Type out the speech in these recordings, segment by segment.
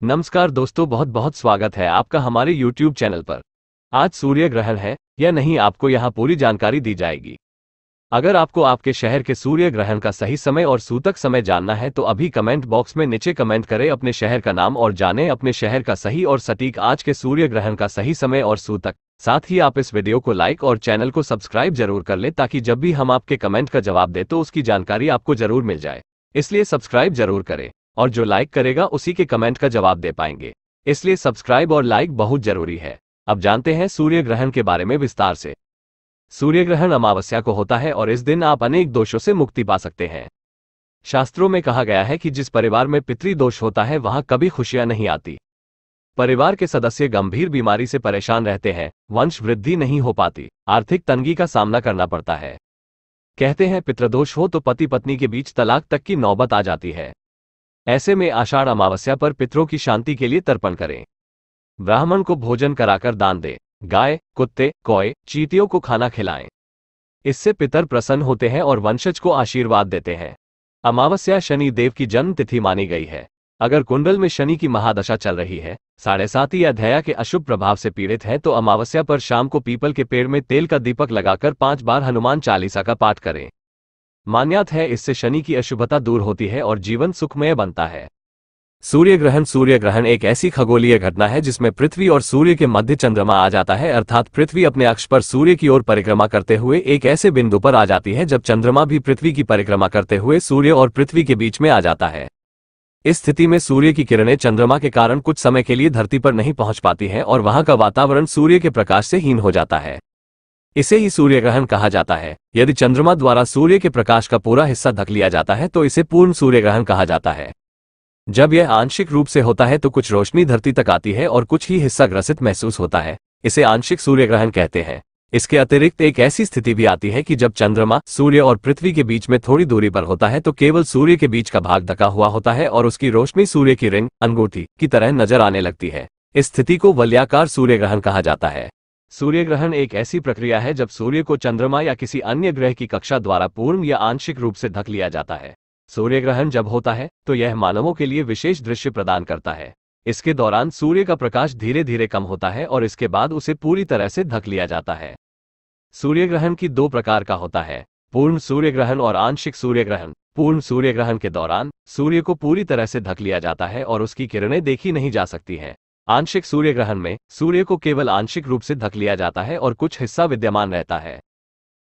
नमस्कार दोस्तों, बहुत बहुत स्वागत है आपका हमारे YouTube चैनल पर। आज सूर्य ग्रहण है या नहीं, आपको यहाँ पूरी जानकारी दी जाएगी। अगर आपको आपके शहर के सूर्य ग्रहण का सही समय और सूतक समय जानना है तो अभी कमेंट बॉक्स में नीचे कमेंट करें अपने शहर का नाम और जानें अपने शहर का सही और सटीक आज के सूर्य ग्रहण का सही समय और सूतक। साथ ही आप इस वीडियो को लाइक और चैनल को सब्सक्राइब जरूर कर ले ताकि जब भी हम आपके कमेंट का जवाब दें तो उसकी जानकारी आपको जरूर मिल जाए। इसलिए सब्सक्राइब जरूर करें और जो लाइक करेगा उसी के कमेंट का जवाब दे पाएंगे। इसलिए सब्सक्राइब और लाइक बहुत जरूरी है। अब जानते हैं सूर्य ग्रहण के बारे में विस्तार से। सूर्य ग्रहण अमावस्या को होता है और इस दिन आप अनेक दोषों से मुक्ति पा सकते हैं। शास्त्रों में कहा गया है कि जिस परिवार में पितृदोष होता है वहां कभी खुशियां नहीं आती। परिवार के सदस्य गंभीर बीमारी से परेशान रहते हैं, वंश वृद्धि नहीं हो पाती, आर्थिक तंगी का सामना करना पड़ता है। कहते हैं पितृदोष हो तो पति पत्नी के बीच तलाक तक की नौबत आ जाती है। ऐसे में आषाढ़ अमावस्या पर पितरों की शांति के लिए तर्पण करें। ब्राह्मण को भोजन कराकर दान दें। गाय, कुत्ते, कौए, चींटियों को खाना खिलाएं। इससे पितर प्रसन्न होते हैं और वंशज को आशीर्वाद देते हैं। अमावस्या शनि देव की जन्म तिथि मानी गई है। अगर कुंडल में शनि की महादशा चल रही है, 7.5 या अध्याय के अशुभ प्रभाव से पीड़ित है तो अमावस्या पर शाम को पीपल के पेड़ में तेल का दीपक लगाकर 5 बार हनुमान चालीसा का पाठ करें। मान्यता है इससे शनि की अशुभता दूर होती है और जीवन सुखमय बनता है। सूर्य ग्रहण एक ऐसी खगोलीय घटना है जिसमें पृथ्वी और सूर्य के मध्य चंद्रमा आ जाता है, अर्थात पृथ्वी अपने अक्ष पर सूर्य की ओर परिक्रमा करते हुए एक ऐसे बिंदु पर आ जाती है जब चंद्रमा भी पृथ्वी की परिक्रमा करते हुए सूर्य और पृथ्वी के बीच में आ जाता है। इस स्थिति में सूर्य की किरणें चंद्रमा के कारण कुछ समय के लिए धरती पर नहीं पहुंच पाती है और वहां का वातावरण सूर्य के प्रकाश से हीन हो जाता है। इसे ही सूर्य ग्रहण कहा जाता है। यदि चंद्रमा द्वारा सूर्य के प्रकाश का पूरा हिस्सा ढक लिया जाता है तो इसे पूर्ण सूर्य ग्रहण कहा जाता है। जब यह आंशिक रूप से होता है तो कुछ रोशनी धरती तक आती है और कुछ ही हिस्सा ग्रसित महसूस होता है। इसे आंशिक सूर्य ग्रहण कहते हैं। इसके अतिरिक्त एक ऐसी स्थिति भी आती है कि जब चंद्रमा सूर्य और पृथ्वी के बीच में थोड़ी दूरी पर होता है तो केवल सूर्य के बीच का भाग ढका हुआ होता है और उसकी रोशनी सूर्य की रिंग, अंगूठी की तरह नजर आने लगती है। इस स्थिति को वलयाकार सूर्य ग्रहण कहा जाता है। सूर्य ग्रहण एक ऐसी प्रक्रिया है जब सूर्य को चंद्रमा या किसी अन्य ग्रह की कक्षा द्वारा पूर्ण या आंशिक रूप से ढक लिया जाता है। सूर्य ग्रहण जब होता है तो यह मानवों के लिए विशेष दृश्य प्रदान करता है। इसके दौरान सूर्य का प्रकाश धीरे धीरे कम होता है और इसके बाद उसे पूरी तरह से ढक लिया जाता है। सूर्य ग्रहण की 2 प्रकार का होता है, पूर्ण सूर्य ग्रहण और आंशिक सूर्य ग्रहण। पूर्ण सूर्य ग्रहण के दौरान सूर्य को पूरी तरह से ढक लिया जाता है और उसकी किरणें देखी नहीं जा सकती हैं। आंशिक सूर्य ग्रहण में सूर्य को केवल आंशिक रूप से ढक लिया जाता है और कुछ हिस्सा विद्यमान रहता है।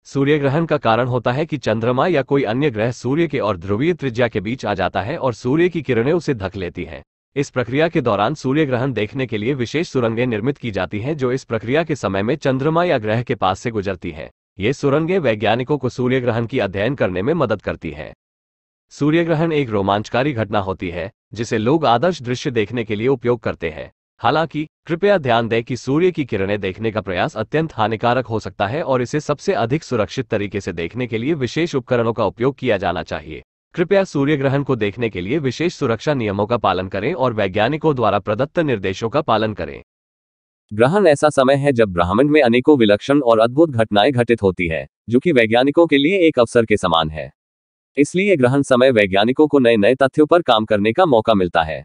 सूर्य ग्रहण का कारण होता है कि चंद्रमा या कोई अन्य ग्रह सूर्य के और ध्रुवीय त्रिज्या के बीच आ जाता है और सूर्य की किरणें उसे ढक लेती हैं। इस प्रक्रिया के दौरान सूर्य ग्रहण देखने के लिए विशेष सुरंगें निर्मित की जाती हैं जो इस प्रक्रिया के समय में चंद्रमा या ग्रह के पास से गुजरती हैं। ये सुरंगें वैज्ञानिकों को सूर्य ग्रहण की अध्ययन करने में मदद करती हैं। सूर्य ग्रहण एक रोमांचकारी घटना होती है जिसे लोग आदर्श दृश्य देखने के लिए उपयोग करते हैं। हालांकि कृपया ध्यान दें कि सूर्य की किरणें देखने का प्रयास अत्यंत हानिकारक हो सकता है और इसे सबसे अधिक सुरक्षित तरीके से देखने के लिए विशेष उपकरणों का उपयोग किया जाना चाहिए। कृपया सूर्य ग्रहण को देखने के लिए विशेष सुरक्षा नियमों का पालन करें और वैज्ञानिकों द्वारा प्रदत्त निर्देशों का पालन करें। ग्रहण ऐसा समय है जब ब्रह्मांड में अनेकों विलक्षण और अद्भुत घटनाएं घटित होती है, जो कि वैज्ञानिकों के लिए एक अवसर के समान है। इसलिए ग्रहण समय वैज्ञानिकों को नए नए तथ्यों पर काम करने का मौका मिलता है।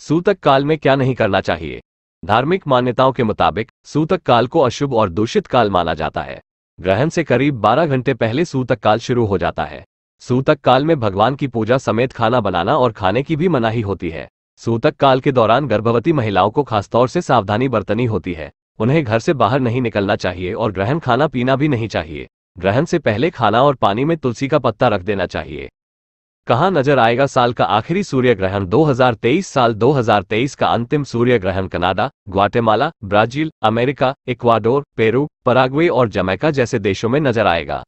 सूतक काल में क्या नहीं करना चाहिए। धार्मिक मान्यताओं के मुताबिक सूतक काल को अशुभ और दूषित काल माना जाता है। ग्रहण से करीब 12 घंटे पहले सूतक काल शुरू हो जाता है। सूतक काल में भगवान की पूजा समेत खाना बनाना और खाने की भी मनाही होती है। सूतक काल के दौरान गर्भवती महिलाओं को खासतौर से सावधानी बरतनी होती है। उन्हें घर से बाहर नहीं निकलना चाहिए और ग्रहण खाना पीना भी नहीं चाहिए। ग्रहण से पहले खाना और पानी में तुलसी का पत्ता रख देना चाहिए। कहाँ नजर आएगा साल का आखिरी सूर्य ग्रहण 2023। साल 2023 का अंतिम सूर्य ग्रहण Canada, Guatemala, Brazil, America, Ecuador, Peru, Paraguay और जमैका जैसे देशों में नजर आएगा।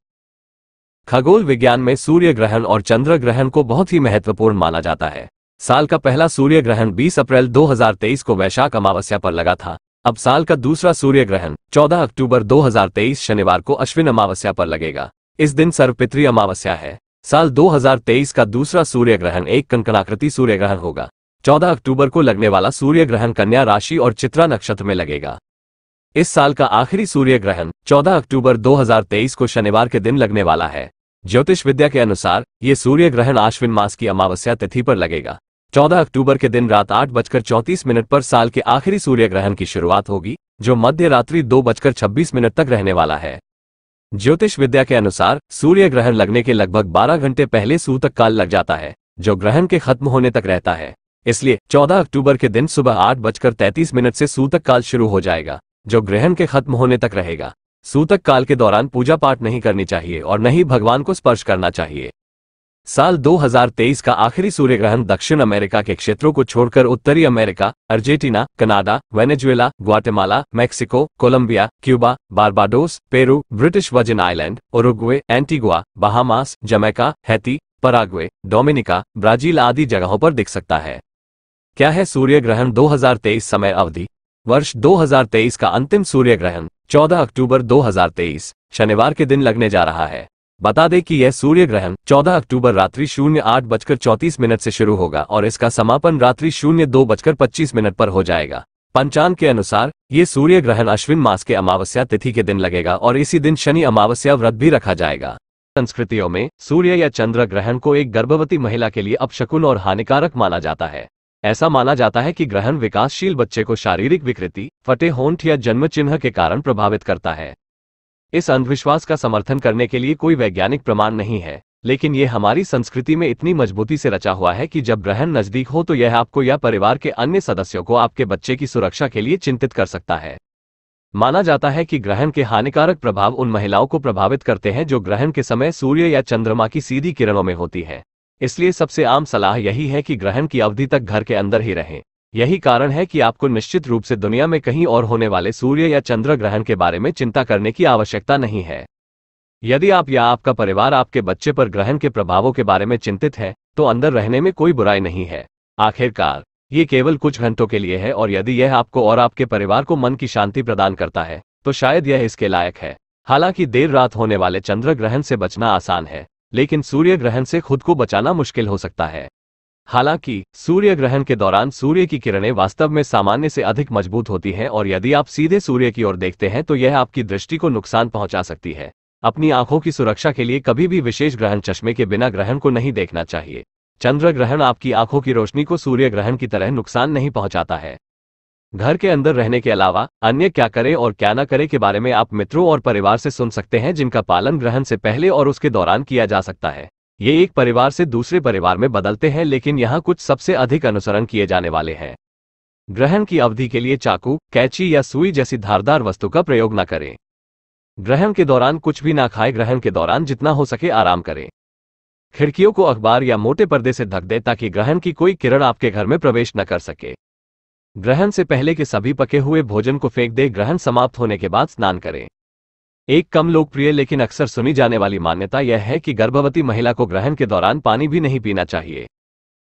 खगोल विज्ञान में सूर्य ग्रहण और चंद्र ग्रहण को बहुत ही महत्वपूर्ण माना जाता है। साल का पहला सूर्य ग्रहण 20 अप्रैल 2023 को वैशाख अमावस्या पर लगा था। अब साल का दूसरा सूर्य ग्रहण 14 अक्टूबर 2023 शनिवार को अश्विन अमावस्या पर लगेगा। इस दिन सर्वपितृ अमावस्या है। साल 2023 का दूसरा सूर्य ग्रहण एक कंकणाकृति सूर्य ग्रहण होगा। 14 अक्टूबर को लगने वाला सूर्य ग्रहण कन्या राशि और चित्रा नक्षत्र में लगेगा। इस साल का आखिरी सूर्य ग्रहण 14 अक्टूबर 2023 को शनिवार के दिन लगने वाला है। ज्योतिष विद्या के अनुसार ये सूर्य ग्रहण आश्विन मास की अमावस्या तिथि पर लगेगा। 14 अक्टूबर के दिन रात 8:34 पर साल के आखिरी सूर्य ग्रहण की शुरुआत होगी, जो मध्य रात्रि 2:26 तक रहने वाला है। ज्योतिष विद्या के अनुसार सूर्य ग्रहण लगने के लगभग 12 घंटे पहले सूतक काल लग जाता है, जो ग्रहण के खत्म होने तक रहता है। इसलिए 14 अक्टूबर के दिन सुबह 8:33 से सूतक काल शुरू हो जाएगा, जो ग्रहण के खत्म होने तक रहेगा। सूतक काल के दौरान पूजा पाठ नहीं करनी चाहिए और न ही भगवान को स्पर्श करना चाहिए। साल 2023 का आखिरी सूर्य ग्रहण दक्षिण अमेरिका के क्षेत्रों को छोड़कर उत्तरी America, Argentina, Canada, Venezuela, Guatemala, Mexico, Colombia, Cuba, Barbados, Peru, British Virgin Island, Uruguay, Antigua, Bahamas, Jamaica, Haiti, Paraguay, Dominica, Brazil आदि जगहों पर दिख सकता है। क्या है सूर्य ग्रहण 2023 समय अवधि? वर्ष 2023 का अंतिम सूर्य ग्रहण 14 अक्टूबर 2023 शनिवार के दिन लगने जा रहा है। बता दें कि यह सूर्य ग्रहण 14 अक्टूबर रात्रि 08:34 से शुरू होगा और इसका समापन रात्रि 02:25 पर हो जाएगा। पंचांग के अनुसार ये सूर्य ग्रहण अश्विन मास के अमावस्या तिथि के दिन लगेगा और इसी दिन शनि अमावस्या व्रत भी रखा जाएगा। संस्कृतियों में सूर्य या चंद्र ग्रहण को एक गर्भवती महिला के लिए अपशकुन और हानिकारक माना जाता है। ऐसा माना जाता है कि ग्रहण विकासशील बच्चे को शारीरिक विकृति, फटे होंठ या जन्म चिन्ह के कारण प्रभावित करता है। इस अंधविश्वास का समर्थन करने के लिए कोई वैज्ञानिक प्रमाण नहीं है, लेकिन यह हमारी संस्कृति में इतनी मजबूती से रचा हुआ है कि जब ग्रहण नजदीक हो तो यह आपको या परिवार के अन्य सदस्यों को आपके बच्चे की सुरक्षा के लिए चिंतित कर सकता है। माना जाता है कि ग्रहण के हानिकारक प्रभाव उन महिलाओं को प्रभावित करते हैं जो ग्रहण के समय सूर्य या चंद्रमा की सीधी किरणों में होती है। इसलिए सबसे आम सलाह यही है कि ग्रहण की अवधि तक घर के अंदर ही रहें। यही कारण है कि आपको निश्चित रूप से दुनिया में कहीं और होने वाले सूर्य या चंद्र ग्रहण के बारे में चिंता करने की आवश्यकता नहीं है। यदि आप या आपका परिवार आपके बच्चे पर ग्रहण के प्रभावों के बारे में चिंतित है, तो अंदर रहने में कोई बुराई नहीं है। आखिरकार ये केवल कुछ घंटों के लिए है और यदि यह आपको और आपके परिवार को मन की शांति प्रदान करता है, तो शायद यह इसके लायक है। हालांकि देर रात होने वाले चंद्र ग्रहण से बचना आसान है, लेकिन सूर्य ग्रहण से खुद को बचाना मुश्किल हो सकता है। हालांकि सूर्य ग्रहण के दौरान सूर्य की किरणें वास्तव में सामान्य से अधिक मजबूत होती हैं और यदि आप सीधे सूर्य की ओर देखते हैं तो यह आपकी दृष्टि को नुकसान पहुंचा सकती है। अपनी आंखों की सुरक्षा के लिए कभी भी विशेष ग्रहण चश्मे के बिना ग्रहण को नहीं देखना चाहिए। चंद्र ग्रहण आपकी आंखों की रोशनी को सूर्य ग्रहण की तरह नुकसान नहीं पहुंचाता है। घर के अंदर रहने के अलावा अन्य क्या करें और क्या न करें के बारे में आप मित्रों और परिवार से सुन सकते हैं, जिनका पालन ग्रहण से पहले और उसके दौरान किया जा सकता है। ये एक परिवार से दूसरे परिवार में बदलते हैं, लेकिन यहाँ कुछ सबसे अधिक अनुसरण किए जाने वाले हैं। ग्रहण की अवधि के लिए चाकू, कैंची या सुई जैसी धारदार वस्तु का प्रयोग न करें। ग्रहण के दौरान कुछ भी ना खाएं। ग्रहण के दौरान जितना हो सके आराम करें। खिड़कियों को अखबार या मोटे पर्दे से ढक दें ताकि ग्रहण की कोई किरण आपके घर में प्रवेश न कर सके। ग्रहण से पहले के सभी पके हुए भोजन को फेंक दें। ग्रहण समाप्त होने के बाद स्नान करें। एक कम लोकप्रिय लेकिन अक्सर सुनी जाने वाली मान्यता यह है कि गर्भवती महिला को ग्रहण के दौरान पानी भी नहीं पीना चाहिए।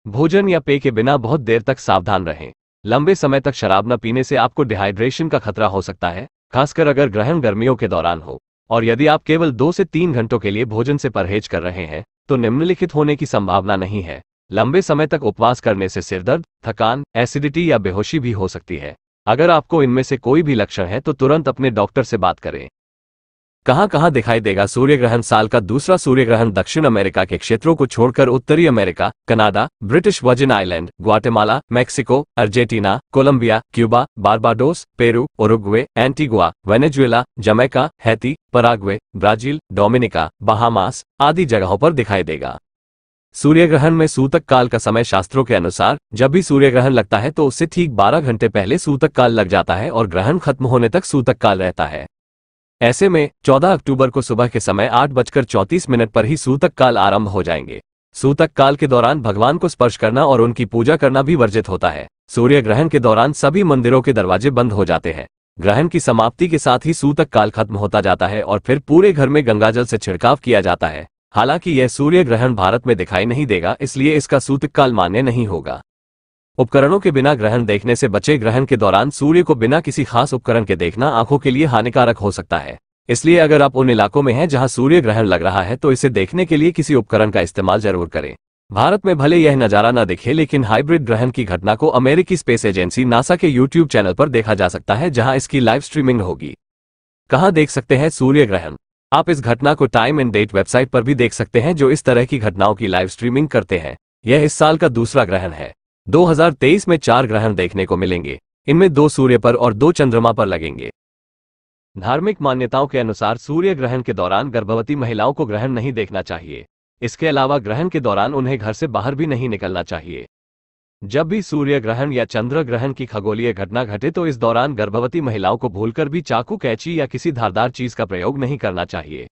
भोजन या पेय के बिना बहुत देर तक सावधान रहें। लंबे समय तक शराब न पीने से आपको डिहाइड्रेशन का खतरा हो सकता है, खासकर अगर ग्रहण गर्मियों के दौरान हो। और यदि आप केवल 2 से 3 घंटों के लिए भोजन से परहेज कर रहे हैं, तो निम्नलिखित होने की संभावना नहीं है। लंबे समय तक उपवास करने से सिरदर्द, थकान, एसिडिटी या बेहोशी भी हो सकती है। अगर आपको इनमें से कोई भी लक्षण है तो तुरंत अपने डॉक्टर से बात करें। कहां कहां दिखाई देगा सूर्य ग्रहण? साल का दूसरा सूर्य ग्रहण दक्षिण अमेरिका के क्षेत्रों को छोड़कर उत्तरी America, Canada, British Virgin Island, Guatemala, Mexico, Argentina, Colombia, Cuba, Barbados, Peru, Uruguay, Antigua, Venezuela, Jamaica, Haiti, Paraguay, Brazil, Dominica, Bahamas आदि जगहों पर दिखाई देगा। सूर्य ग्रहण में सूतक काल का समय शास्त्रों के अनुसार जब भी सूर्य ग्रहण लगता है तो उससे ठीक 12 घंटे पहले सूतक काल लग जाता है और ग्रहण खत्म होने तक सूतक काल रहता है। ऐसे में 14 अक्टूबर को सुबह के समय 8:34 पर ही सूतक काल आरंभ हो जाएंगे। सूतक काल के दौरान भगवान को स्पर्श करना और उनकी पूजा करना भी वर्जित होता है। सूर्य ग्रहण के दौरान सभी मंदिरों के दरवाजे बंद हो जाते हैं। ग्रहण की समाप्ति के साथ ही सूतक काल खत्म होता जाता है और फिर पूरे घर में गंगाजल से छिड़काव किया जाता है। हालांकि यह सूर्य ग्रहण भारत में दिखाई नहीं देगा, इसलिए इसका सूतक काल मान्य नहीं होगा। उपकरणों के बिना ग्रहण देखने से बचे। ग्रहण के दौरान सूर्य को बिना किसी खास उपकरण के देखना आंखों के लिए हानिकारक हो सकता है। इसलिए अगर आप उन इलाकों में हैं जहां सूर्य ग्रहण लग रहा है तो इसे देखने के लिए किसी उपकरण का इस्तेमाल जरूर करें। भारत में भले यह नजारा न दिखे, लेकिन हाइब्रिड ग्रहण की घटना को अमेरिकी स्पेस एजेंसी नासा के यूट्यूब चैनल पर देखा जा सकता है, जहां इसकी लाइव स्ट्रीमिंग होगी। कहां देख सकते हैं सूर्य ग्रहण? आप इस घटना को टाइम एंड डेट वेबसाइट पर भी देख सकते हैं, जो इस तरह की घटनाओं की लाइव स्ट्रीमिंग करते हैं। यह इस साल का दूसरा ग्रहण है। 2023 में 4 ग्रहण देखने को मिलेंगे। इनमें 2 सूर्य पर और 2 चंद्रमा पर लगेंगे। धार्मिक मान्यताओं के अनुसार सूर्य ग्रहण के दौरान गर्भवती महिलाओं को ग्रहण नहीं देखना चाहिए। इसके अलावा ग्रहण के दौरान उन्हें घर से बाहर भी नहीं निकलना चाहिए। जब भी सूर्य ग्रहण या चंद्र ग्रहण की खगोलीय घटना घटे तो इस दौरान गर्भवती महिलाओं को भूलकर भी चाकू, कैंची या किसी धारदार चीज का प्रयोग नहीं करना चाहिए।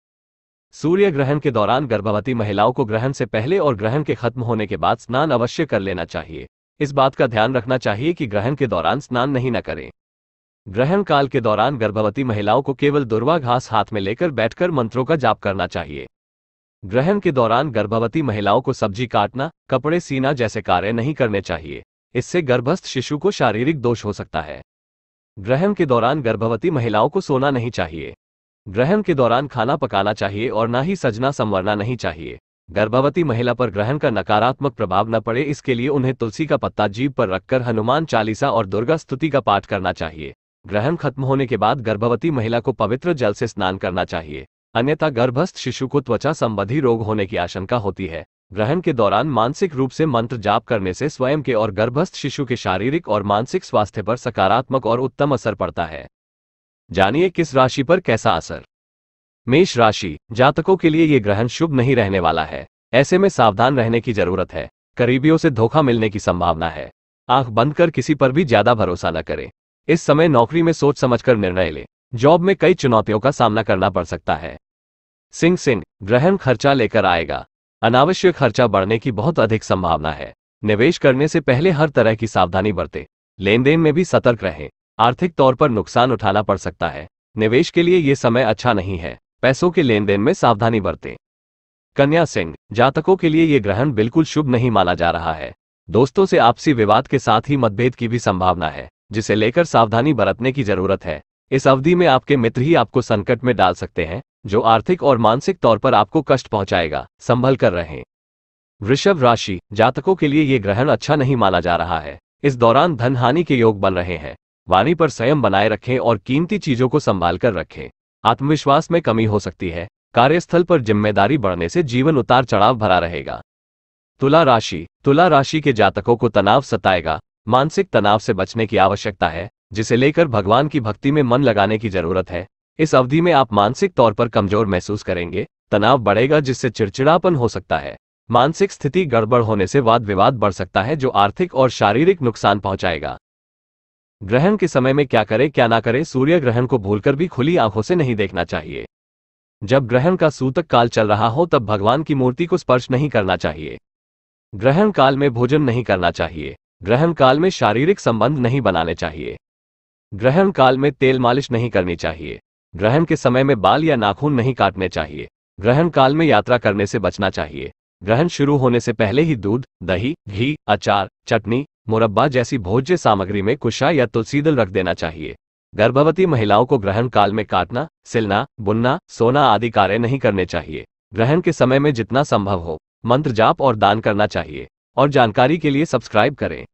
सूर्य ग्रहण के दौरान गर्भवती महिलाओं को ग्रहण से पहले और ग्रहण के खत्म होने के बाद स्नान अवश्य कर लेना चाहिए। इस बात का ध्यान रखना चाहिए कि ग्रहण के दौरान स्नान नहीं न करें। ग्रहण काल के दौरान गर्भवती महिलाओं को केवल दुर्वा घास हाथ में लेकर बैठकर मंत्रों का जाप करना चाहिए। ग्रहण के दौरान गर्भवती महिलाओं को सब्जी काटना, कपड़े सीना जैसे कार्य नहीं करने चाहिए। इससे गर्भस्थ शिशु को शारीरिक दोष हो सकता है। ग्रहण के दौरान गर्भवती महिलाओं को सोना नहीं चाहिए। ग्रहण के दौरान खाना पकाना चाहिए और ना ही सजना संवरना नहीं चाहिए। गर्भवती महिला पर ग्रहण का नकारात्मक प्रभाव न पड़े, इसके लिए उन्हें तुलसी का पत्ता जीभ पर रखकर हनुमान चालीसा और दुर्गा स्तुति का पाठ करना चाहिए। ग्रहण खत्म होने के बाद गर्भवती महिला को पवित्र जल से स्नान करना चाहिए, अन्यथा गर्भस्थ शिशु को त्वचा संबंधी रोग होने की आशंका होती है। ग्रहण के दौरान मानसिक रूप से मंत्र जाप करने से स्वयं के और गर्भस्थ शिशु के शारीरिक और मानसिक स्वास्थ्य पर सकारात्मक और उत्तम असर पड़ता है। जानिए किस राशि पर कैसा असर। मेष राशि जातकों के लिए ये ग्रहण शुभ नहीं रहने वाला है। ऐसे में सावधान रहने की जरूरत है। करीबियों से धोखा मिलने की संभावना है। आंख बंद कर किसी पर भी ज्यादा भरोसा न करें। इस समय नौकरी में सोच समझकर निर्णय लें। जॉब में कई चुनौतियों का सामना करना पड़ सकता है। सिंह ग्रहण खर्चा लेकर आएगा। अनावश्यक खर्चा बढ़ने की बहुत अधिक संभावना है। निवेश करने से पहले हर तरह की सावधानी बरतें। लेन देन में भी सतर्क रहें। आर्थिक तौर पर नुकसान उठाना पड़ सकता है। निवेश के लिए ये समय अच्छा नहीं है। पैसों के लेन देन में सावधानी बरतें। कन्या सिंह जातकों के लिए ये ग्रहण बिल्कुल शुभ नहीं माना जा रहा है। दोस्तों से आपसी विवाद के साथ ही मतभेद की भी संभावना है, जिसे लेकर सावधानी बरतने की जरूरत है। इस अवधि में आपके मित्र ही आपको संकट में डाल सकते हैं, जो आर्थिक और मानसिक तौर पर आपको कष्ट पहुंचाएगा। संभल कर रहें। वृषभ राशि जातकों के लिए ये ग्रहण अच्छा नहीं माना जा रहा है। इस दौरान धन हानि के योग बन रहे हैं। वाणी पर संयम बनाए रखें और कीमती चीजों को संभाल कर रखें। आत्मविश्वास में कमी हो सकती है। कार्यस्थल पर जिम्मेदारी बढ़ने से जीवन उतार चढ़ाव भरा रहेगा। तुला राशि के जातकों को तनाव सताएगा। मानसिक तनाव से बचने की आवश्यकता है, जिसे लेकर भगवान की भक्ति में मन लगाने की जरूरत है। इस अवधि में आप मानसिक तौर पर कमजोर महसूस करेंगे। तनाव बढ़ेगा, जिससे चिड़चिड़ापन हो सकता है। मानसिक स्थिति गड़बड़ होने से वाद विवाद बढ़ सकता है, जो आर्थिक और शारीरिक नुकसान पहुंचाएगा। ग्रहण के समय में क्या करें क्या ना करें। सूर्य ग्रहण को भूलकर भी खुली आंखों से नहीं देखना चाहिए। जब ग्रहण का सूतक काल चल रहा हो तब भगवान की मूर्ति को स्पर्श नहीं करना चाहिए। ग्रहण काल में भोजन नहीं करना चाहिए। ग्रहण काल में शारीरिक संबंध नहीं बनाने चाहिए। ग्रहण काल में तेल मालिश नहीं करनी चाहिए। ग्रहण के समय में बाल या नाखून नहीं काटने चाहिए। ग्रहण काल में यात्रा करने से बचना चाहिए। ग्रहण शुरू होने से पहले ही दूध, दही, घी, अचार, चटनी, मुरब्बा जैसी भोज्य सामग्री में कुशा या तुलसी दल रख देना चाहिए। गर्भवती महिलाओं को ग्रहण काल में काटना, सिलना, बुनना, सोना आदि कार्य नहीं करने चाहिए। ग्रहण के समय में जितना संभव हो मंत्र जाप और दान करना चाहिए। और जानकारी के लिए सब्सक्राइब करें।